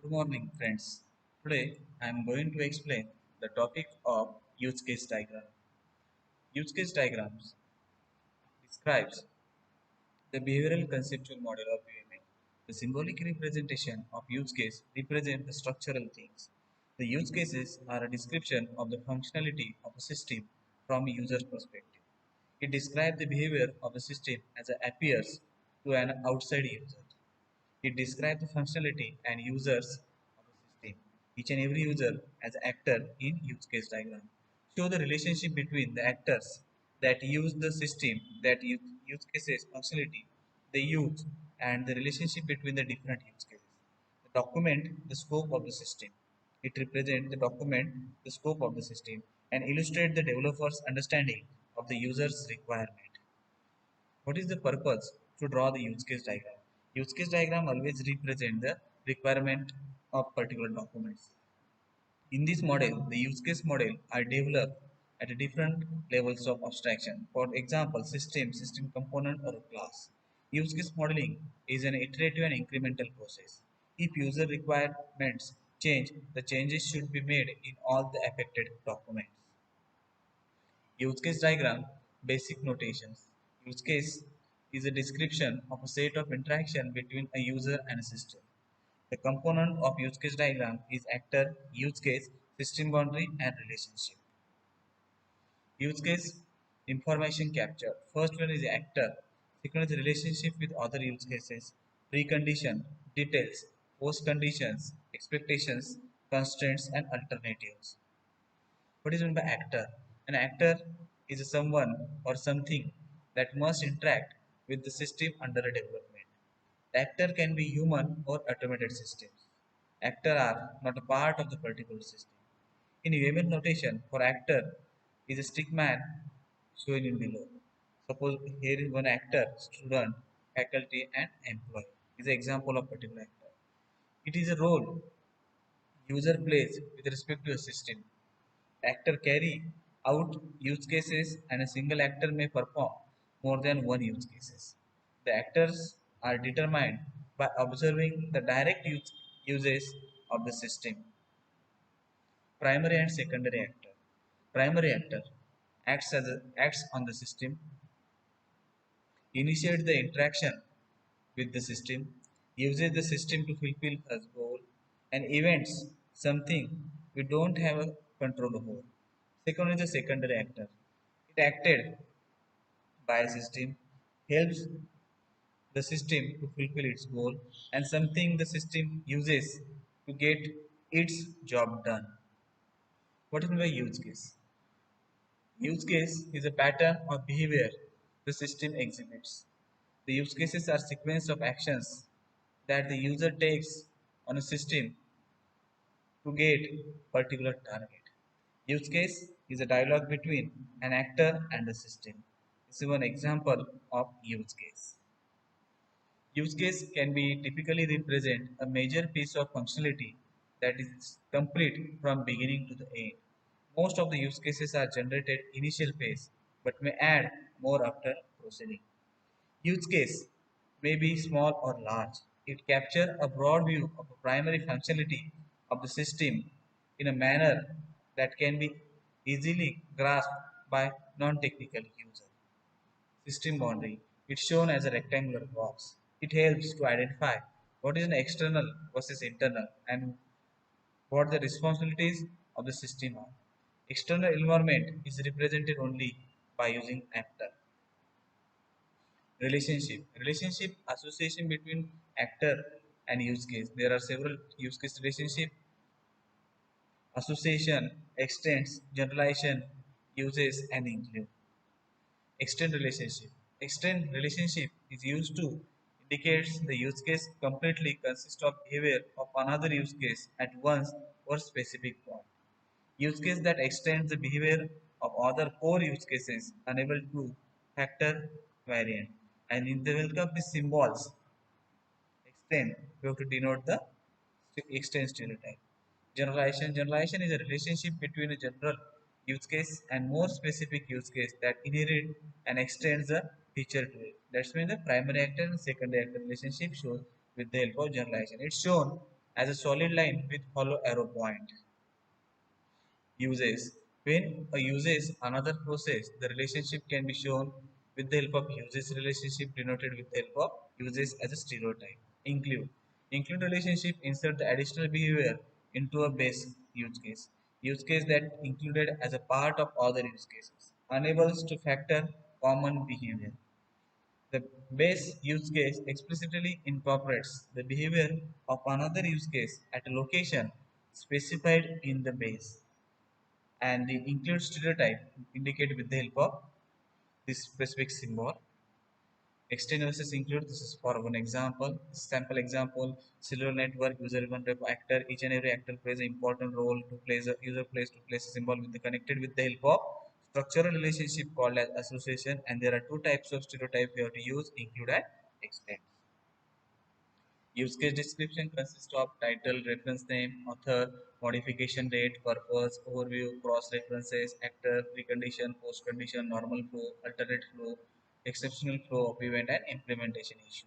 Good morning, friends. Today I am going to explain the topic of use case diagram. Use case diagrams describes the behavioral conceptual model of UML. The symbolic representation of use case represent the structural things. The use cases are a description of the functionality of a system from a user's perspective. It describes the behavior of the system as it appears to an outside user. It describes the functionality and users of the system. Each and every user as an actor in use case diagram. Show the relationship between the actors that use the system, that use cases functionality they use, and the relationship between the different use cases. The document the scope of the system. It represents the document the scope of the system and illustrate the developer's understanding of the user's requirement. What is the purpose to draw the use case diagram? Use case diagram always represent the requirement of particular documents. In this model, the use case model are developed at different levels of abstraction. For example, system component or a class. Use case modeling is an iterative and incremental process. If user requirements change, the changes should be made in all the affected documents. Use case diagram, basic notations. Use case is a description of a set of interaction between a user and a system. The component of use case diagram is actor, use case, system boundary, and relationship. Use case information capture. First one is actor. Second is relationship with other use cases. Precondition, details, post conditions, expectations, constraints, and alternatives. What is meant by actor? An actor is someone or something that must interact with the system under a development. The actor can be human or automated systems. Actor are not a part of the particular system. In UML notation, for actor is a stick man shown in below. Suppose here is one actor, student, faculty, and employee. Is an example of particular actor. It is a role user plays with respect to a system. Actor carry out use cases and a single actor may perform more than one use cases. The actors are determined by observing the direct uses of the system. Primary and secondary actor. Primary actor acts on the system, initiates the interaction with the system, uses the system to fulfill a goal, and events something we don't have a control over. Second is the secondary actor. It acted by a system, helps the system to fulfill its goal, and something the system uses to get its job done. What is my use case? Use case is a pattern of behavior the system exhibits. The use cases are sequence of actions that the user takes on a system to get particular target. Use case is a dialogue between an actor and the system. This is one example of use case. Use case can be typically represent a major piece of functionality that is complete from beginning to the end. Most of the use cases are generated initial phase but may add more after proceeding. Use case may be small or large. It captures a broad view of the primary functionality of the system in a manner that can be easily grasped by non-technical user. System boundary. It's shown as a rectangular box. It helps to identify what is an external versus internal and what the responsibilities of the system are. External environment is represented only by using actor. Relationship association between actor and use case. There are several use case relationship. Association extends, generalization, uses, and include. Extend relationship. Extend relationship is used to indicates the use case completely consists of behavior of another use case at once or specific point. Use case that extends the behavior of other core use cases unable to factor variant. And in the welcome the symbols extend, we have to denote the extend stereotype. Generalization is a relationship between a general use case and more specific use case that inherit and extends the feature to it. That's when the primary actor and secondary actor relationship shows with the help of generalization. It's shown as a solid line with hollow arrow point. Uses. When a uses another process, the relationship can be shown with the help of uses relationship denoted with the help of uses as a stereotype. Include. Include relationship insert the additional behavior into a base use case. Use case that included as a part of other use cases. Enables to factor common behavior. The base use case explicitly incorporates the behavior of another use case at a location specified in the base, and the include stereotype indicated with the help of this specific symbol. Extend versus include, this is for one example. Sample example, cellular network, user event type actor. Each and every actor plays an important role to place a user plays to place a symbol with the connected with the help of structural relationship called as association. And there are two types of stereotype we have to use, include and extend. Use case description consists of title, reference name, author, modification date, purpose, overview, cross references, actor, precondition, post condition, normal flow, alternate flow, exceptional flow of event, and implementation issue.